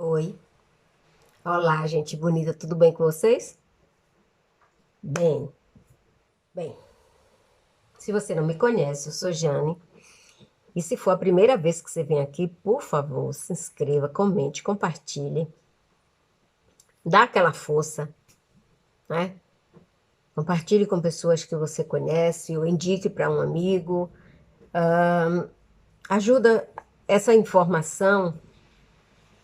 Oi, olá, gente bonita, tudo bem com vocês? Bem, bem, se você não me conhece, eu sou Jane, e se for a primeira vez que você vem aqui, por favor, se inscreva, comente, compartilhe, dá aquela força, né? Compartilhe com pessoas que você conhece, ou indique para um amigo, ajuda essa informação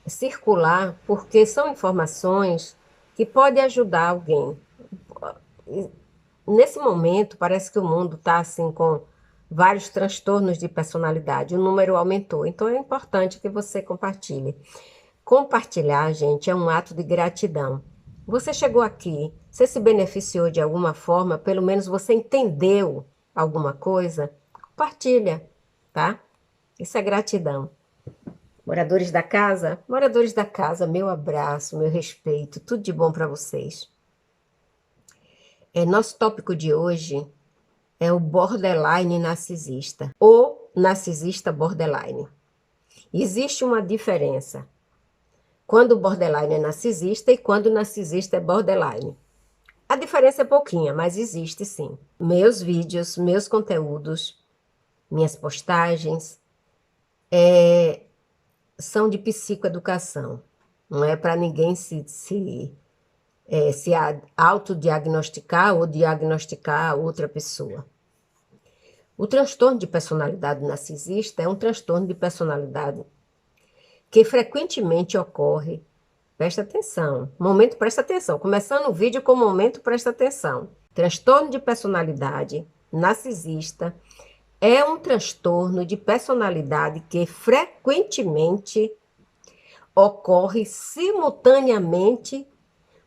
a circular, porque são informações que podem ajudar alguém. Nesse momento, parece que o mundo está assim com vários transtornos de personalidade. O número aumentou. Então é importante que você compartilhe. Compartilhar, gente, é um ato de gratidão. Você chegou aqui, você se beneficiou de alguma forma, pelo menos você entendeu alguma coisa, compartilha, tá? Isso é gratidão. Moradores da casa, meu abraço, meu respeito, tudo de bom para vocês. Nosso tópico de hoje é o borderline narcisista, ou narcisista borderline. Existe uma diferença quando o borderline é narcisista e quando o narcisista é borderline. A diferença é pouquinha, mas existe sim. Meus vídeos, meus conteúdos, minhas postagens são de psicoeducação. Não é para ninguém se autodiagnosticar ou diagnosticar outra pessoa. O transtorno de personalidade narcisista é um transtorno de personalidade que frequentemente ocorre. Presta atenção. Momento, presta atenção. Começando o vídeo com o momento, presta atenção. Transtorno de personalidade narcisista é um transtorno de personalidade que frequentemente ocorre simultaneamente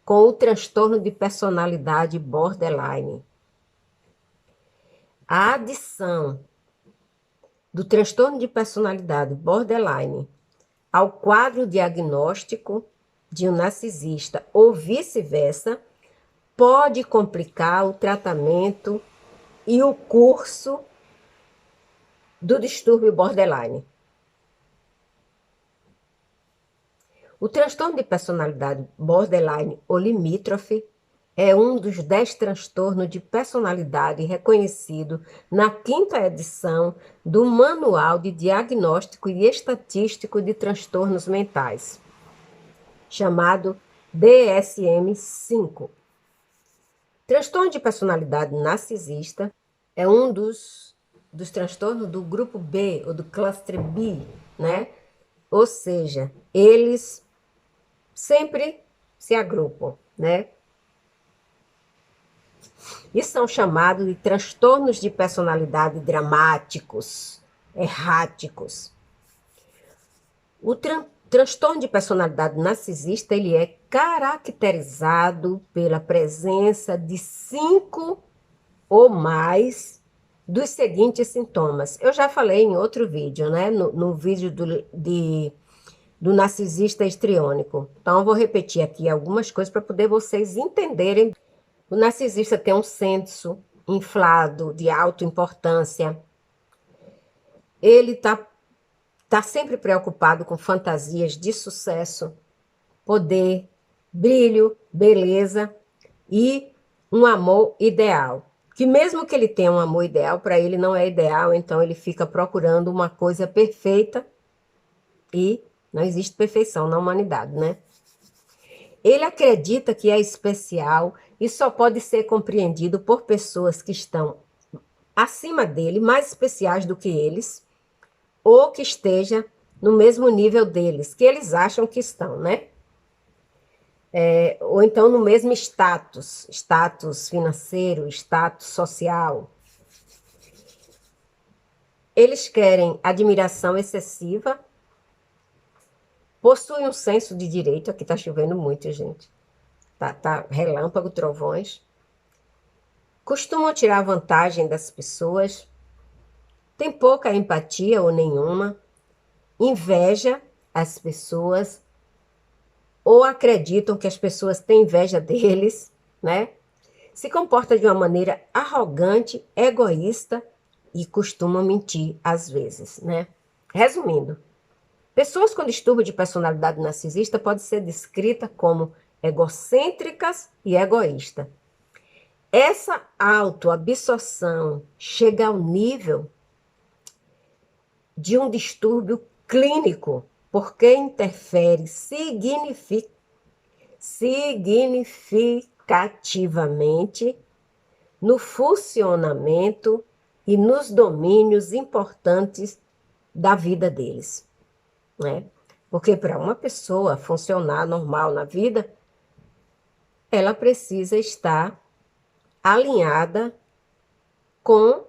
com o transtorno de personalidade borderline. A adição do transtorno de personalidade borderline ao quadro diagnóstico de um narcisista ou vice-versa pode complicar o tratamento e o curso do distúrbio borderline. O transtorno de personalidade borderline ou limítrofe é um dos 10 transtornos de personalidade reconhecido na 5ª edição do Manual de Diagnóstico e Estatístico de Transtornos Mentais, chamado DSM-5. Transtorno de personalidade narcisista é um dos transtornos do grupo B, ou do cluster B, né? Ou seja, eles sempre se agrupam, né? E são chamados de transtornos de personalidade dramáticos, erráticos. O transtorno de personalidade narcisista, ele é caracterizado pela presença de 5 ou mais dos seguintes sintomas. Eu já falei em outro vídeo, né? No vídeo do narcisista histriônico. Então, eu vou repetir aqui algumas coisas para poder vocês entenderem. O narcisista tem um senso inflado de autoimportância. Ele tá sempre preocupado com fantasias de sucesso, poder, brilho, beleza e um amor ideal. Que mesmo que ele tenha um amor ideal, para ele não é ideal, então ele fica procurando uma coisa perfeita e não existe perfeição na humanidade, né? Ele acredita que é especial e só pode ser compreendido por pessoas que estão acima dele, mais especiais do que eles, ou que esteja no mesmo nível deles, que eles acham que estão, né? Ou então no mesmo status financeiro, status social. Eles querem admiração excessiva, possuem um senso de direito, aqui tá chovendo muito, gente. Tá relâmpago, trovões. Costumam tirar vantagem das pessoas, tem pouca empatia ou nenhuma, inveja as pessoas, ou acreditam que as pessoas têm inveja deles, né? Se comporta de uma maneira arrogante, egoísta e costuma mentir às vezes, né? Resumindo, Pessoas com distúrbio de personalidade narcisista podem ser descritas como egocêntricas e egoístas. Essa autoabsorção chega ao nível de um distúrbio clínico, porque interfere significativamente no funcionamento e nos domínios importantes da vida deles, né? Porque para uma pessoa funcionar normal na vida, ela precisa estar alinhada com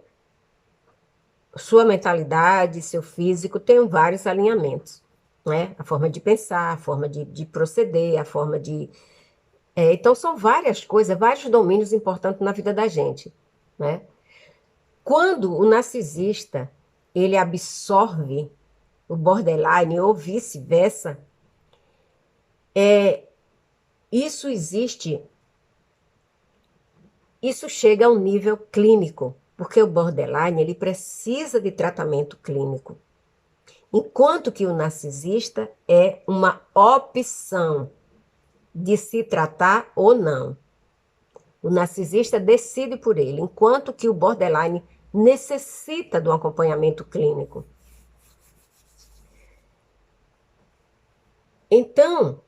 sua mentalidade, seu físico, tem vários alinhamentos, né? A forma de pensar, a forma de proceder, a forma de... então, são várias coisas, vários domínios importantes na vida da gente, né? Quando o narcisista, ele absorve o borderline ou vice-versa, isso existe, isso chega a um nível clínico, porque o borderline, ele precisa de tratamento clínico, enquanto que o narcisista é uma opção de se tratar ou não. O narcisista decide por ele, enquanto que o borderline necessita do acompanhamento clínico. Então,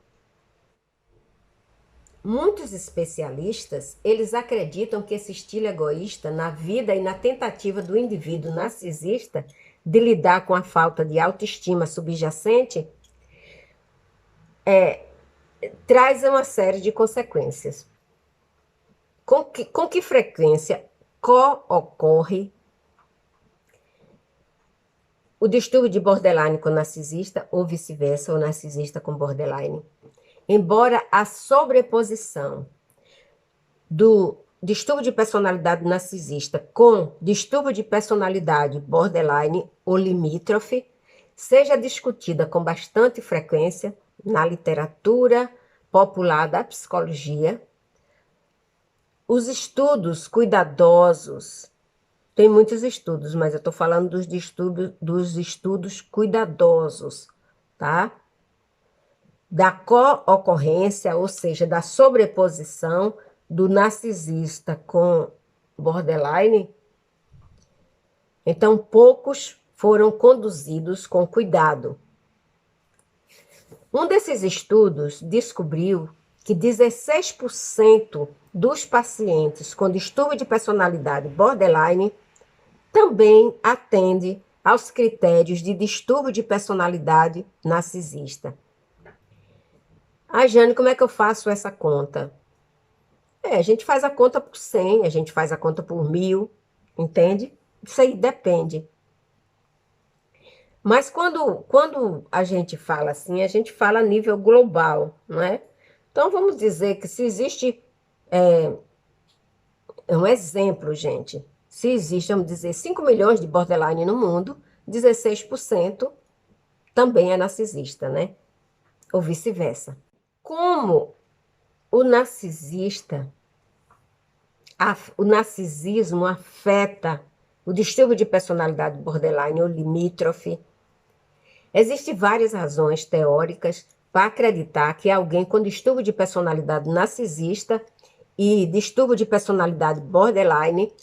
muitos especialistas, eles acreditam que esse estilo egoísta na vida e na tentativa do indivíduo narcisista de lidar com a falta de autoestima subjacente traz uma série de consequências. Com que frequência ocorre o distúrbio de borderline com narcisista ou vice-versa, ou narcisista com borderline? Embora a sobreposição do distúrbio de personalidade narcisista com distúrbio de personalidade borderline ou limítrofe seja discutida com bastante frequência na literatura popular da psicologia, os estudos cuidadosos, tem muitos estudos, mas eu estou falando dos estudos cuidadosos, tá? Da co-ocorrência, ou seja, da sobreposição do narcisista com borderline. Então, poucos foram conduzidos com cuidado. Um desses estudos descobriu que 16% dos pacientes com distúrbio de personalidade borderline também atende aos critérios de distúrbio de personalidade narcisista. Jane, como é que eu faço essa conta? A gente faz a conta por 100, a gente faz a conta por 1000, entende? Isso aí depende. Mas quando a gente fala assim, a gente fala a nível global, não é? Então, vamos dizer que se existe... um exemplo, gente. Se existe, vamos dizer, 5 milhões de borderline no mundo, 16% também é narcisista, né? Ou vice-versa. Como o narcisismo afeta o distúrbio de personalidade borderline ou limítrofe, existem várias razões teóricas para acreditar que alguém com distúrbio de personalidade narcisista e distúrbio de personalidade borderline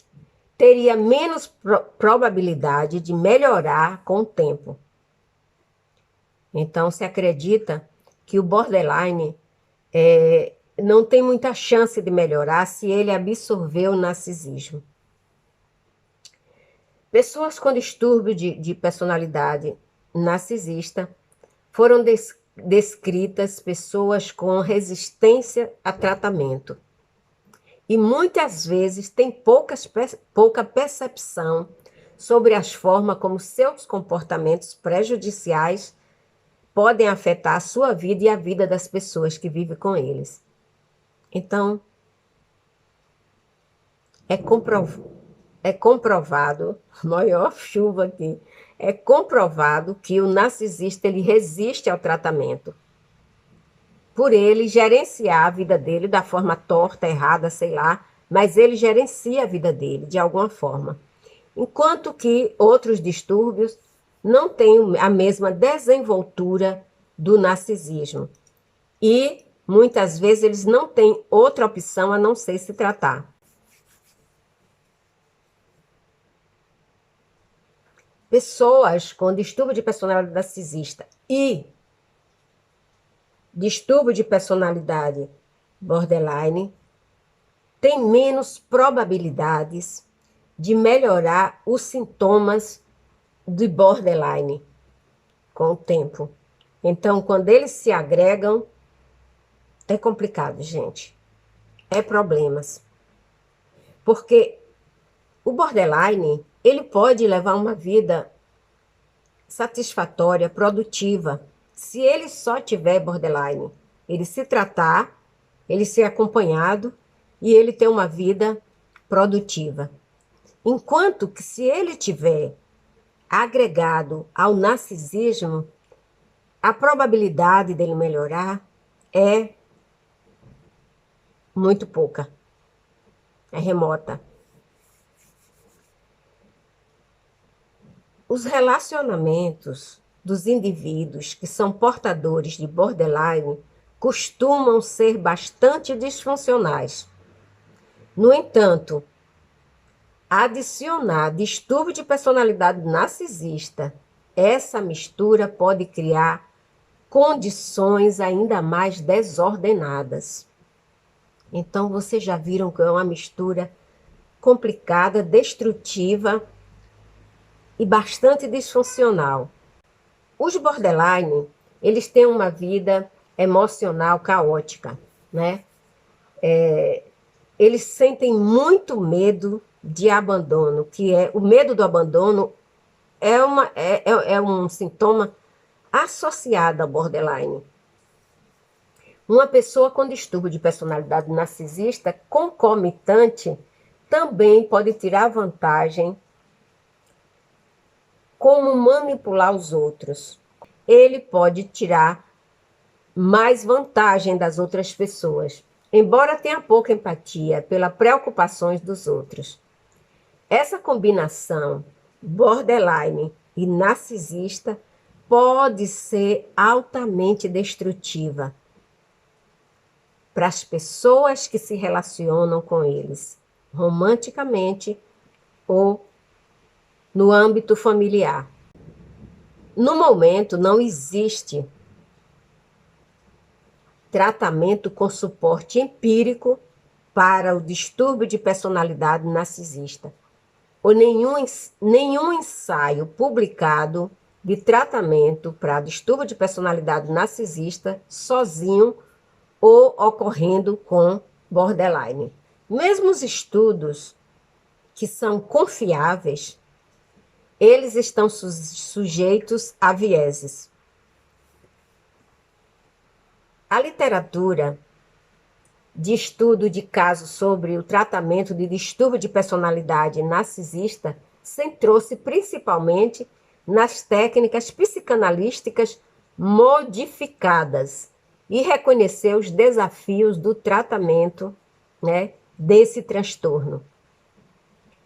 teria menos probabilidade de melhorar com o tempo. Então, se acredita que o borderline não tem muita chance de melhorar se ele absorver o narcisismo. Pessoas com distúrbio de personalidade narcisista foram descritas pessoas com resistência a tratamento. E muitas vezes têm pouca percepção sobre as formas como seus comportamentos prejudiciais podem afetar a sua vida e a vida das pessoas que vivem com eles. Então, é comprovado, maior chuva aqui, é comprovado que o narcisista ele resiste ao tratamento. Por ele gerenciar a vida dele da forma torta, errada, sei lá, mas ele gerencia a vida dele de alguma forma. Enquanto que outros distúrbios não têm a mesma desenvoltura do narcisismo. E, muitas vezes, eles não têm outra opção a não ser se tratar. Pessoas com distúrbio de personalidade narcisista e distúrbio de personalidade borderline têm menos probabilidades de melhorar os sintomas de borderline com o tempo. Então, quando eles se agregam, é complicado, gente. É problemas. Porque o borderline, ele pode levar uma vida satisfatória, produtiva, se ele só tiver borderline. Ele se tratar, ele ser acompanhado e ele ter uma vida produtiva. Enquanto que se ele tiver agregado ao narcisismo, a probabilidade dele melhorar é muito pouca, é remota. Os relacionamentos dos indivíduos que são portadores de borderline costumam ser bastante disfuncionais. No entanto, adicionar distúrbio de personalidade narcisista, essa mistura pode criar condições ainda mais desordenadas. Então, vocês já viram que é uma mistura complicada, destrutiva e bastante disfuncional. Os borderline, eles têm uma vida emocional caótica, né? Eles sentem muito medo de abandono, que é o medo do abandono é um sintoma associado ao borderline. Uma pessoa com distúrbio de personalidade narcisista concomitante também pode tirar vantagem como manipular os outros. Ele pode tirar mais vantagem das outras pessoas, embora tenha pouca empatia pelas preocupações dos outros. Essa combinação borderline e narcisista pode ser altamente destrutiva para as pessoas que se relacionam com eles, romanticamente ou no âmbito familiar. No momento, não existe tratamento com suporte empírico para o distúrbio de personalidade narcisista, ou nenhum ensaio publicado de tratamento para distúrbio de personalidade narcisista sozinho ou ocorrendo com borderline. Mesmo os estudos que são confiáveis, eles estão sujeitos a vieses. A literatura de estudo de casos sobre o tratamento de distúrbio de personalidade narcisista centrou-se principalmente nas técnicas psicanalísticas modificadas e reconheceu os desafios do tratamento, né, desse transtorno.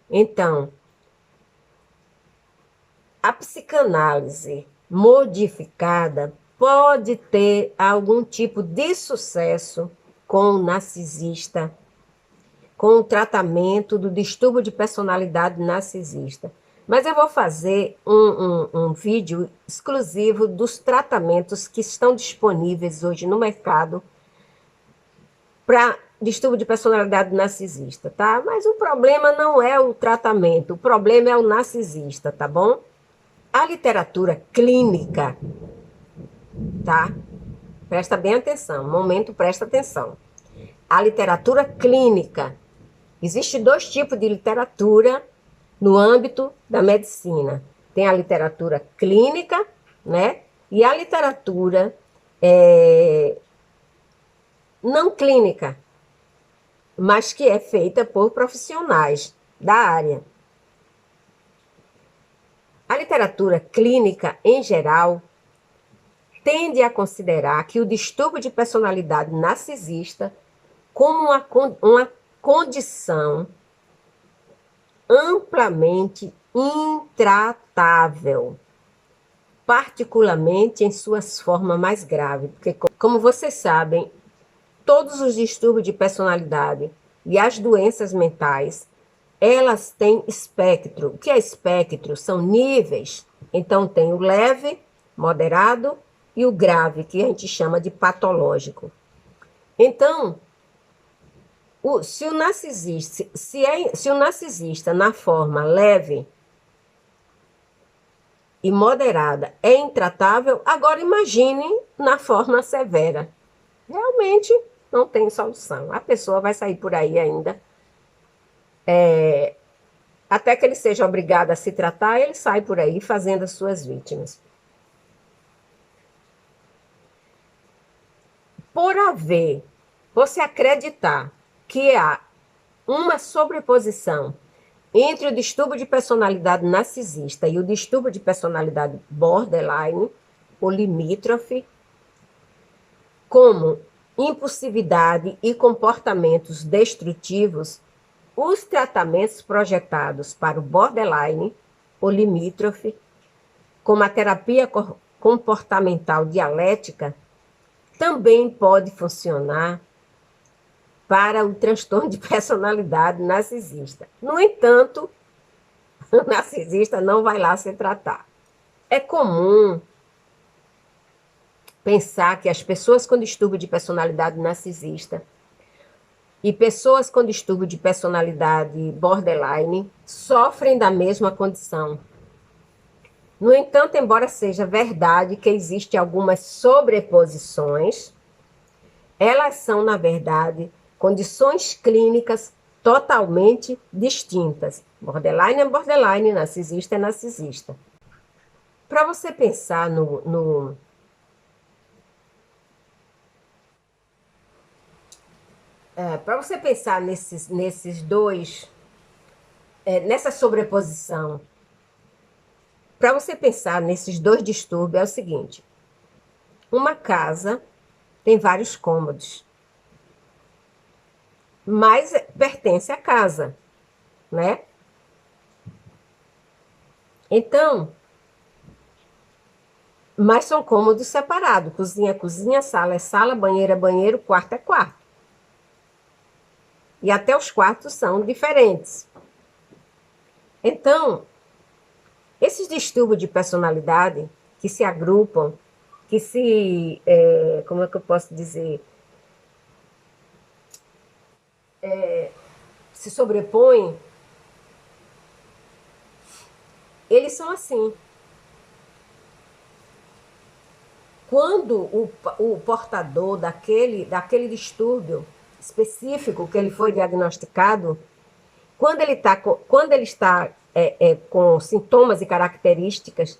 Então, a psicanálise modificada pode ter algum tipo de sucesso com o narcisista, com o tratamento do distúrbio de personalidade narcisista. Mas eu vou fazer um vídeo exclusivo dos tratamentos que estão disponíveis hoje no mercado para distúrbio de personalidade narcisista, tá? Mas o problema não é o tratamento, o problema é o narcisista, tá bom? A literatura clínica, tá? Presta bem atenção, momento, presta atenção. A literatura clínica, existe dois tipos de literatura no âmbito da medicina. Tem a literatura clínica, né? E a literatura não clínica, mas que é feita por profissionais da área. A literatura clínica, em geral, tende a considerar que o distúrbio de personalidade narcisista como uma condição amplamente intratável particularmente em suas formas mais graves, porque, como vocês sabem, todos os distúrbios de personalidade e as doenças mentais, elas têm espectro. O que é espectro? São níveis. Então, tem o leve, moderado e o grave, que a gente chama de patológico. Então, se o narcisista na forma leve e moderada é intratável, agora imagine na forma severa. Realmente não tem solução. A pessoa vai sair por aí ainda. Até que ele seja obrigado a se tratar, ele sai por aí fazendo as suas vítimas. Por haver, você acreditar que há uma sobreposição entre o distúrbio de personalidade narcisista e o distúrbio de personalidade borderline, ou limítrofe, como impulsividade e comportamentos destrutivos, os tratamentos projetados para o borderline, ou limítrofe, como a terapia comportamental dialética, também pode funcionar para o transtorno de personalidade narcisista. No entanto, o narcisista não vai lá se tratar. É comum pensar que as pessoas com distúrbio de personalidade narcisista e pessoas com distúrbio de personalidade borderline sofrem da mesma condição. No entanto, embora seja verdade que existem algumas sobreposições, elas são, na verdade, condições clínicas totalmente distintas. Borderline é borderline, narcisista é narcisista. Para você pensar para você pensar nesses dois, nessa sobreposição, para você pensar nesses dois distúrbios é o seguinte: uma casa tem vários cômodos, mas pertence à casa, né? Então, mas são cômodos separados. Cozinha é cozinha, sala é sala, banheiro é banheiro, quarto é quarto. E até os quartos são diferentes. Então, esses distúrbios de personalidade que se agrupam, que como é que eu posso dizer? Se sobrepõem, eles são assim. Quando o portador daquele distúrbio específico que ele foi diagnosticado, quando ele está com sintomas e características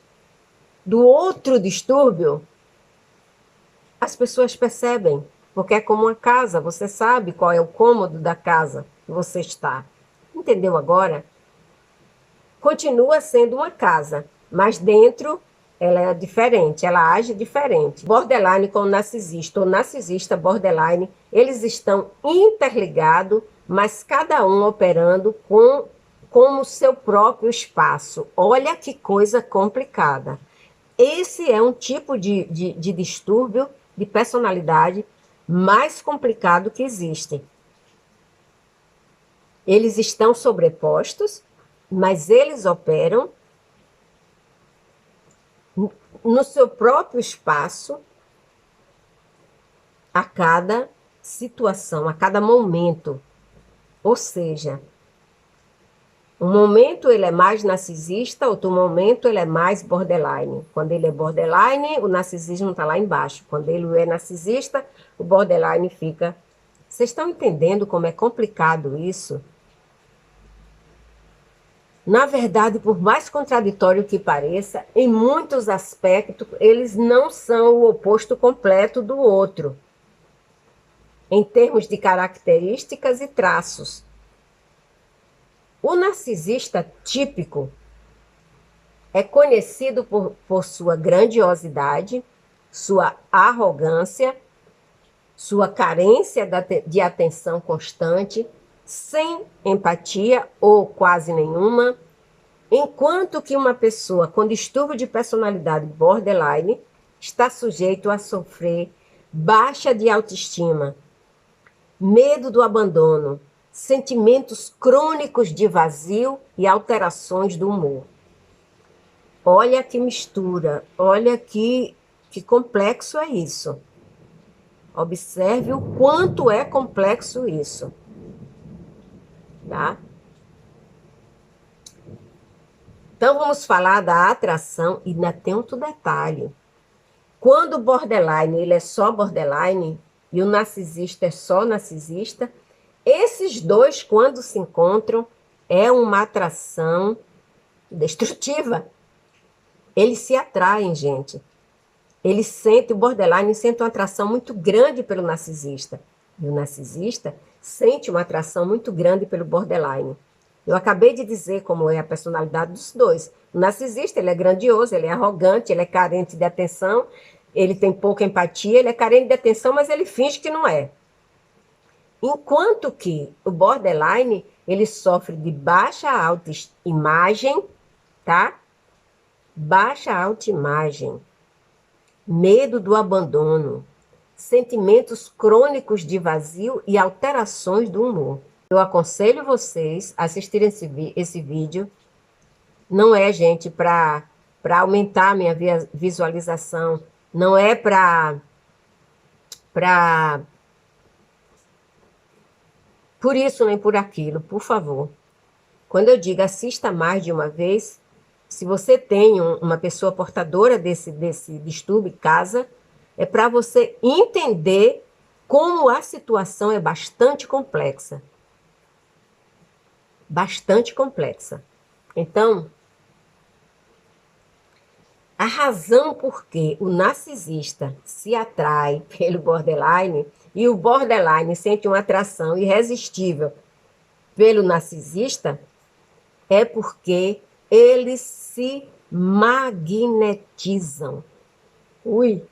do outro distúrbio, as pessoas percebem, porque é como uma casa, você sabe qual é o cômodo da casa que você está. Entendeu agora? Continua sendo uma casa, mas dentro ela é diferente, ela age diferente. Borderline com narcisista ou narcisista borderline, eles estão interligados, mas cada um operando como seu próprio espaço. Olha que coisa complicada. Esse é um tipo de distúrbio de personalidade mais complicado que existe. Eles estão sobrepostos, mas eles operam no seu próprio espaço a cada situação, a cada momento. Ou seja, um momento ele é mais narcisista, outro momento ele é mais borderline. Quando ele é borderline, o narcisismo está lá embaixo. Quando ele é narcisista, o borderline fica... Vocês estão entendendo como é complicado isso? Na verdade, por mais contraditório que pareça, em muitos aspectos, eles não são o oposto completo do outro, em termos de características e traços. O narcisista típico é conhecido por sua grandiosidade, sua arrogância, sua carência de atenção constante, sem empatia ou quase nenhuma, Enquanto que uma pessoa com distúrbio de personalidade borderline está sujeito a sofrer baixa de autoestima, medo do abandono, sentimentos crônicos de vazio e alterações do humor. Olha que mistura, olha que complexo é isso. Observe o quanto é complexo isso. Tá? Então, vamos falar da atração, e ainda tem outro detalhe. Quando o borderline, ele é só borderline, e o narcisista é só narcisista, esses dois, quando se encontram, é uma atração destrutiva. Eles se atraem, gente. O borderline sente uma atração muito grande pelo narcisista. E o narcisista sente uma atração muito grande pelo borderline. Eu acabei de dizer como é a personalidade dos dois. O narcisista, ele é grandioso, ele é arrogante, ele é carente de atenção, ele tem pouca empatia, ele é carente de atenção, mas ele finge que não é. Enquanto que o borderline, ele sofre de baixa autoimagem, tá? Baixa autoimagem, medo do abandono, sentimentos crônicos de vazio e alterações do humor. Eu aconselho vocês a assistirem esse vídeo. Não é, gente, para aumentar a minha visualização. Não é por isso nem por aquilo, por favor. Quando eu digo assista mais de uma vez, se você tem uma pessoa portadora desse distúrbio em casa, é para você entender como a situação é bastante complexa. Bastante complexa. Então, a razão por que o narcisista se atrai pelo borderline e o borderline sente uma atração irresistível pelo narcisista é porque eles se magnetizam. Ui!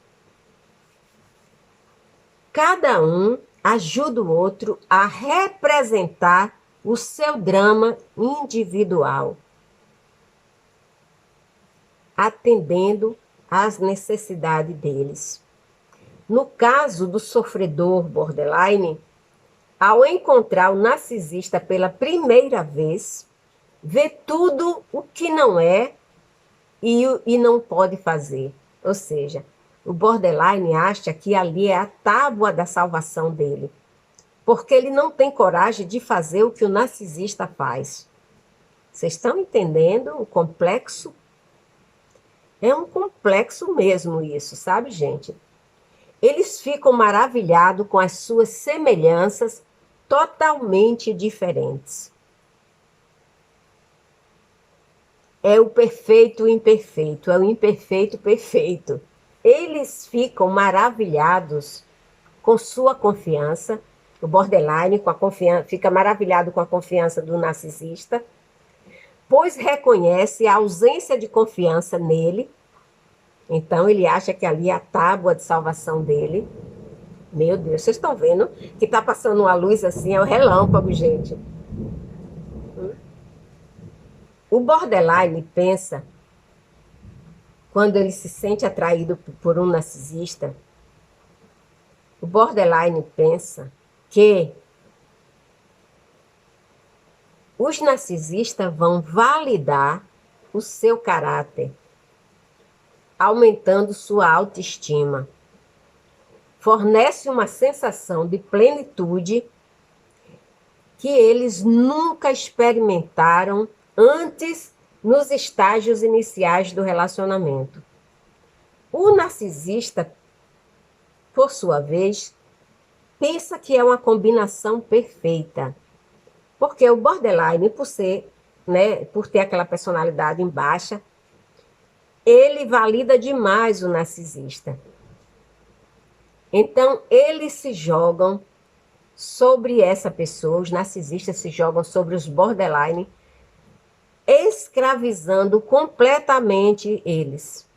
Cada um ajuda o outro a representar o seu drama individual, atendendo às necessidades deles. No caso do sofredor borderline, ao encontrar o narcisista pela primeira vez, vê tudo o que não é e não pode fazer. Ou seja, o borderline acha que ali é a tábua da salvação dele, porque ele não tem coragem de fazer o que o narcisista faz. Vocês estão entendendo o complexo? É um complexo mesmo isso, sabe, gente? Eles ficam maravilhados com as suas semelhanças totalmente diferentes. É o perfeito imperfeito, é o imperfeito perfeito. Eles ficam maravilhados com sua confiança. O borderline fica maravilhado com a confiança do narcisista, pois reconhece a ausência de confiança nele. Então, ele acha que ali é a tábua de salvação dele. Meu Deus, vocês estão vendo que está passando uma luz assim, é o relâmpago, gente. O borderline pensa, quando ele se sente atraído por um narcisista, o borderline pensa que os narcisistas vão validar o seu caráter, aumentando sua autoestima. Fornece uma sensação de plenitude que eles nunca experimentaram antes nos estágios iniciais do relacionamento. O narcisista, por sua vez, pensa que é uma combinação perfeita. Porque o borderline, por ter aquela personalidade em baixa, ele valida demais o narcisista. Então, eles se jogam sobre essa pessoa, os narcisistas se jogam sobre os borderline, escravizando completamente eles.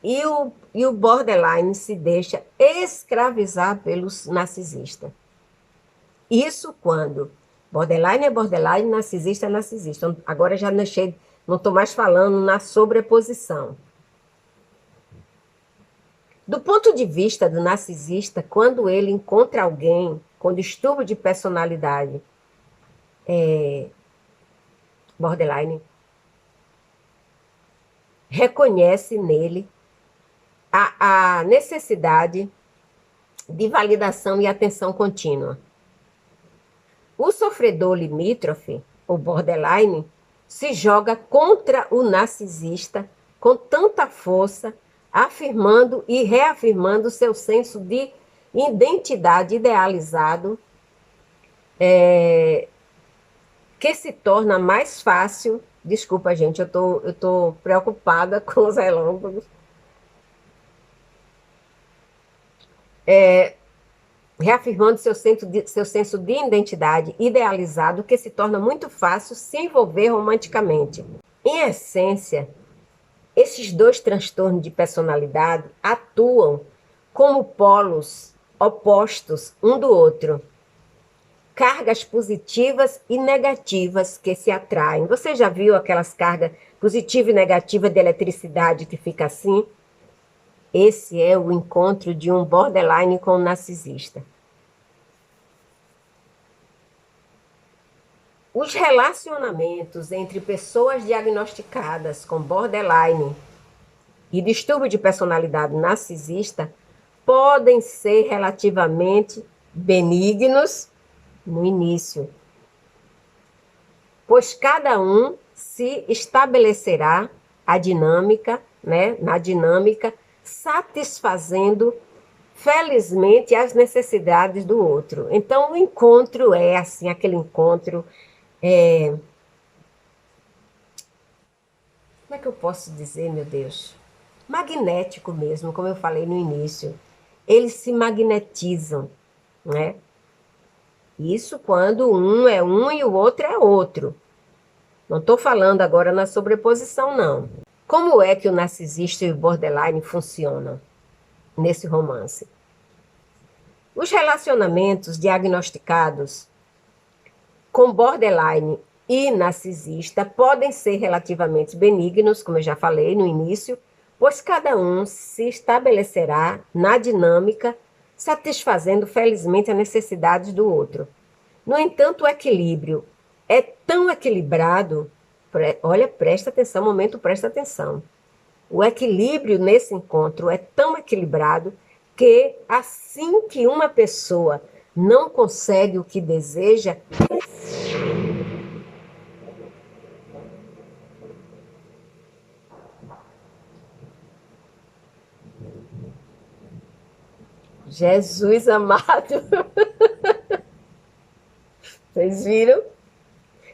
E o borderline se deixa escravizar pelos narcisistas. Isso quando borderline é borderline, narcisista é narcisista. Agora já deixei Não estou mais falando na sobreposição. Do ponto de vista do narcisista, quando ele encontra alguém com distúrbio de personalidade borderline, reconhece nele a necessidade de validação e atenção contínua. O sofredor limítrofe, ou borderline, se joga contra o narcisista com tanta força, afirmando e reafirmando seu senso de identidade idealizado, que se torna mais fácil. Desculpa, gente, eu tô preocupada com os relâmpagos. Reafirmando seu senso de identidade idealizado, que se torna muito fácil se envolver romanticamente. Em essência, esses dois transtornos de personalidade atuam como polos opostos um do outro. Cargas positivas e negativas que se atraem. Você já viu aquelas cargas positiva e negativa de eletricidade que fica assim? Esse é o encontro de um borderline com um narcisista. Os relacionamentos entre pessoas diagnosticadas com borderline e distúrbio de personalidade narcisista podem ser relativamente benignos no início, pois cada um se estabelecerá a dinâmica, na dinâmica, satisfazendo felizmente as necessidades do outro. Então o encontro é assim, aquele encontro como é que eu posso dizer, meu Deus? Magnético mesmo, como eu falei no início. Eles se magnetizam, né? Isso quando um é um e o outro é outro. Não estou falando agora na sobreposição, não. Como é que o narcisista e o borderline funcionam nesse romance? Os relacionamentos diagnosticados com borderline e narcisista podem ser relativamente benignos, como eu já falei no início, pois cada um se estabelecerá na dinâmica, satisfazendo felizmente as necessidades do outro. No entanto, o equilíbrio é tão equilibrado, olha, presta atenção, momento, presta atenção. O equilíbrio nesse encontro é tão equilibrado que assim que uma pessoa não consegue o que deseja, Jesus amado, vocês viram?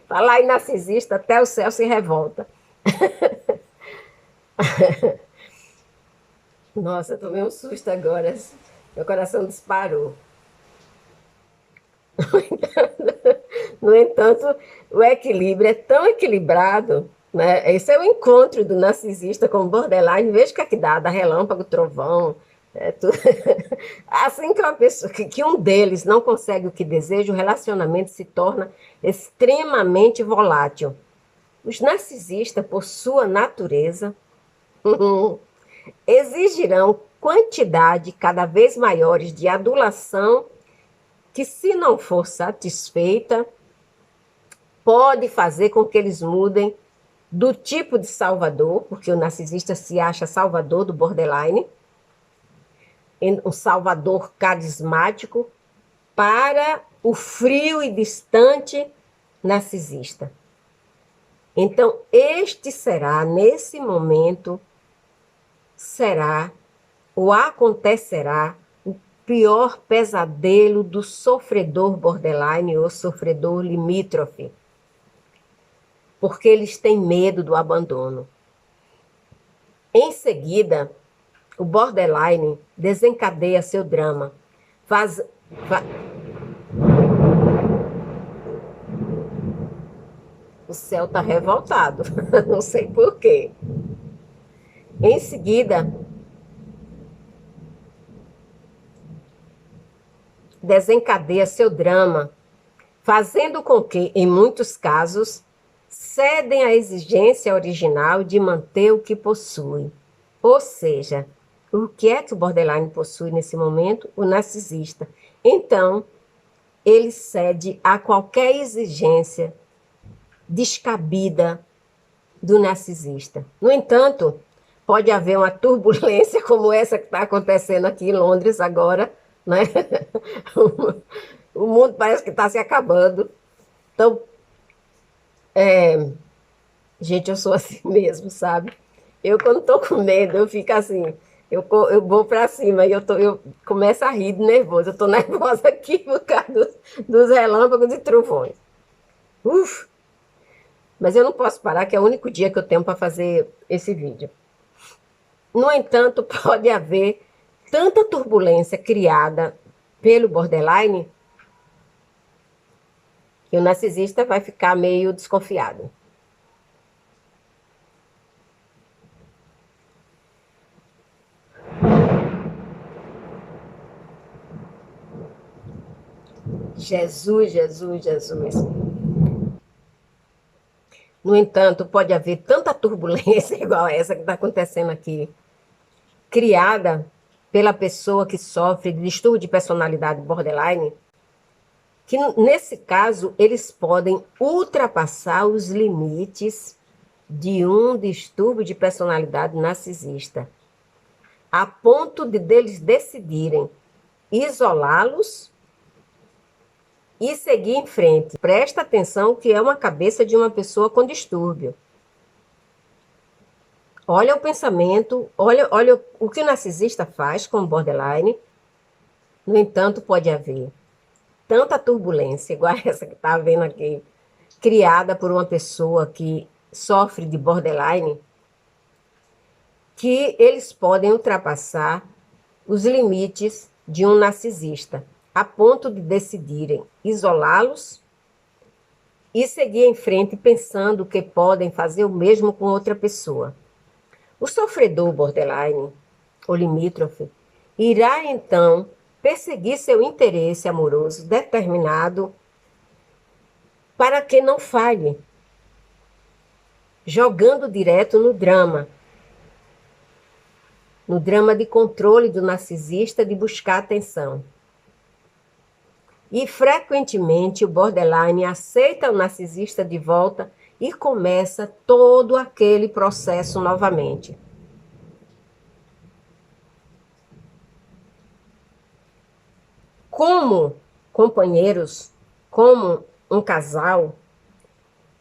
Falar em narcisista, até o céu se revolta. Nossa, eu tomei um susto agora. Meu coração disparou. No entanto, o equilíbrio é tão equilibrado, né? Esse é o encontro do narcisista com o borderline. Veja o que é que dá relâmpago, trovão. Assim que uma pessoa, que um deles não consegue o que deseja, o relacionamento se torna extremamente volátil. Os narcisistas, por sua natureza, exigirão quantidade cada vez maiores de adulação que, se não for satisfeita, pode fazer com que eles mudem do tipo de salvador, porque o narcisista se acha salvador do borderline, um salvador carismático, para o frio e distante narcisista. Então, este será, nesse momento, será ou acontecerá o pior pesadelo do sofredor borderline ou sofredor limítrofe, porque eles têm medo do abandono. Em seguida, o borderline desencadeia seu drama. O céu está revoltado, não sei por quê. Em seguida, desencadeia seu drama, fazendo com que, em muitos casos, cedem à exigência original de manter o que possui. Ou seja, o que é que o borderline possui nesse momento? O narcisista. Então, ele cede a qualquer exigência descabida do narcisista. No entanto, pode haver uma turbulência como essa que está acontecendo aqui em Londres agora, né? O mundo parece que está se acabando. Então, gente, eu sou assim mesmo, sabe? Eu, quando estou com medo, eu fico assim, eu vou para cima e eu começo a rir de nervoso. Eu estou nervosa aqui por causa dos relâmpagos e trovões. Uf! Mas eu não posso parar, que é o único dia que eu tenho para fazer esse vídeo. No entanto, pode haver tanta turbulência criada pelo borderline que o narcisista vai ficar meio desconfiado. Jesus, Jesus, Jesus. No entanto, pode haver tanta turbulência igual essa que está acontecendo aqui, criada pela pessoa que sofre de distúrbio de personalidade borderline, que nesse caso eles podem ultrapassar os limites de um distúrbio de personalidade narcisista, a ponto de deles decidirem isolá-los e seguir em frente. Presta atenção que é uma cabeça de uma pessoa com distúrbio. Olha o pensamento, olha o que o narcisista faz com o borderline. No entanto, pode haver tanta turbulência, igual essa que está vendo aqui, criada por uma pessoa que sofre de borderline, que eles podem ultrapassar os limites de um narcisista, a ponto de decidirem isolá-los e seguir em frente pensando que podem fazer o mesmo com outra pessoa. O sofredor borderline, ou limítrofe, irá então perseguir seu interesse amoroso determinado para que não falhe, jogando direto no drama de controle do narcisista de buscar atenção. E frequentemente o borderline aceita o narcisista de volta e começa todo aquele processo novamente. Como companheiros, como um casal,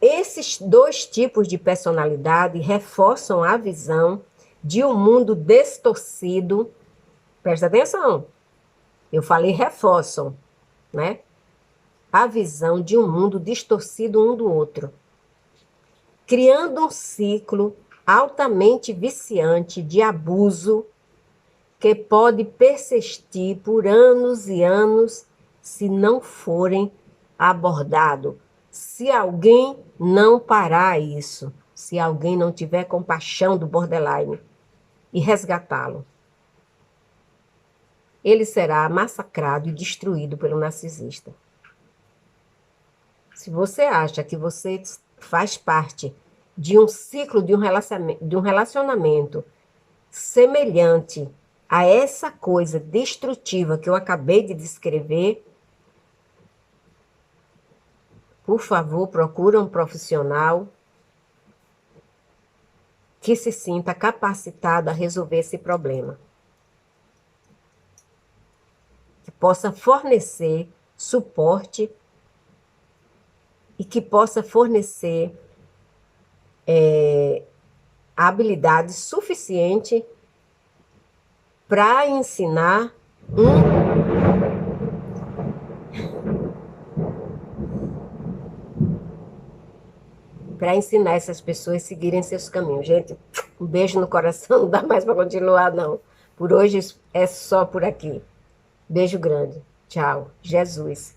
esses dois tipos de personalidade reforçam a visão de um mundo distorcido. Presta atenção, eu falei reforçam, né? A visão de um mundo distorcido um do outro, criando um ciclo altamente viciante de abuso que pode persistir por anos e anos se não forem abordados. Se alguém não parar isso, se alguém não tiver compaixão do borderline e resgatá-lo, ele será massacrado e destruído pelo narcisista. Se você acha que você faz parte de um ciclo de um relacionamento semelhante a essa coisa destrutiva que eu acabei de descrever, por favor, procure um profissional que se sinta capacitado a resolver esse problema, que possa fornecer suporte e que possa fornecer habilidade suficiente para ensinar essas pessoas a seguirem seus caminhos. Gente, um beijo no coração, não dá mais para continuar, não. Por hoje é só por aqui. Beijo grande. Tchau. Jesus.